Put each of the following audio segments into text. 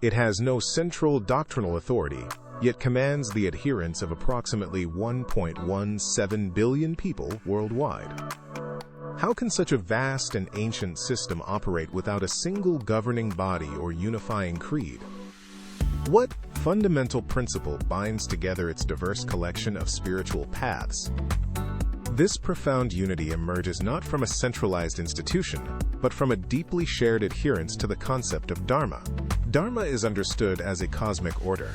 It has no central doctrinal authority, yet commands the adherence of approximately 1.17 billion people worldwide. How can such a vast and ancient system operate without a single governing body or unifying creed? What fundamental principle binds together its diverse collection of spiritual paths? This profound unity emerges not from a centralized institution, but from a deeply shared adherence to the concept of Dharma. Dharma is understood as a cosmic order,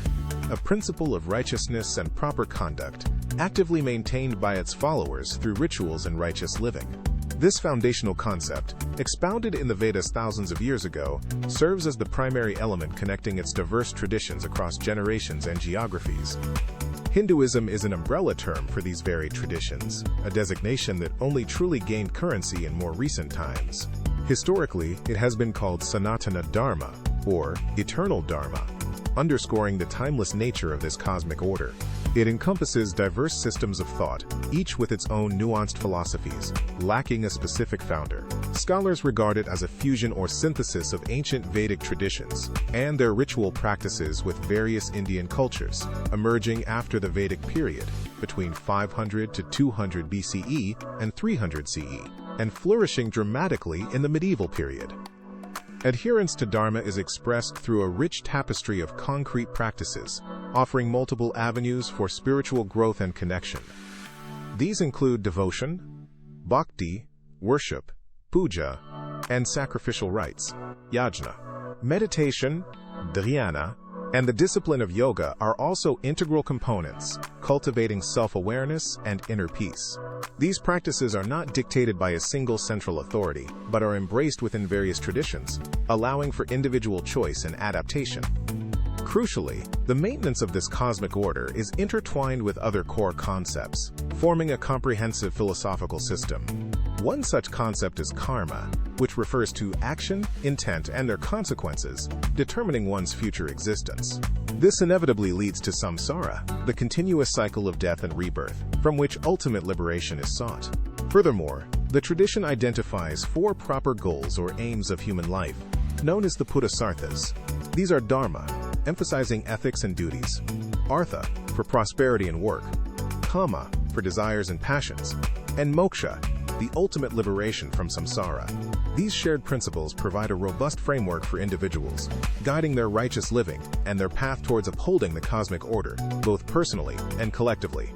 a principle of righteousness and proper conduct, actively maintained by its followers through rituals and righteous living. This foundational concept, expounded in the Vedas thousands of years ago, serves as the primary element connecting its diverse traditions across generations and geographies. Hinduism is an umbrella term for these varied traditions, a designation that only truly gained currency in more recent times. Historically, it has been called Sanatana Dharma, or eternal Dharma, underscoring the timeless nature of this cosmic order. It encompasses diverse systems of thought, each with its own nuanced philosophies, lacking a specific founder. Scholars regard it as a fusion or synthesis of ancient Vedic traditions and their ritual practices with various Indian cultures, emerging after the Vedic period, between 500 to 200 BCE and 300 CE, and flourishing dramatically in the medieval period. Adherence to Dharma is expressed through a rich tapestry of concrete practices, offering multiple avenues for spiritual growth and connection. These include devotion, bhakti, worship, puja, and sacrificial rites, yajna. Meditation, dhyana, and the discipline of yoga are also integral components, cultivating self-awareness and inner peace. These practices are not dictated by a single central authority, but are embraced within various traditions, allowing for individual choice and adaptation. Crucially, the maintenance of this cosmic order is intertwined with other core concepts, forming a comprehensive philosophical system. One such concept is karma, which refers to action, intent, and their consequences, determining one's future existence. This inevitably leads to samsara, the continuous cycle of death and rebirth, from which ultimate liberation is sought. Furthermore, the tradition identifies 4 proper goals or aims of human life, known as the Puruṣārthas. These are dharma, emphasizing ethics and duties; artha, for prosperity and work; kama, for desires and passions; and moksha, the ultimate liberation from samsara. These shared principles provide a robust framework for individuals, guiding their righteous living and their path towards upholding the cosmic order, both personally and collectively.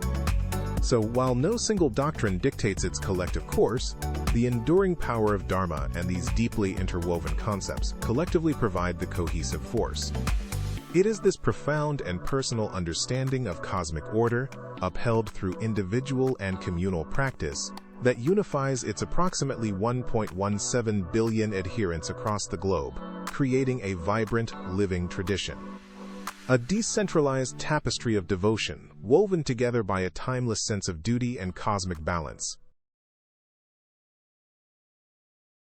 So, while no single doctrine dictates its collective course, the enduring power of Dharma and these deeply interwoven concepts collectively provide the cohesive force. It is this profound and personal understanding of cosmic order, upheld through individual and communal practice, that unifies its approximately 1.17 billion adherents across the globe, creating a vibrant, living tradition. A decentralized tapestry of devotion, woven together by a timeless sense of duty and cosmic balance.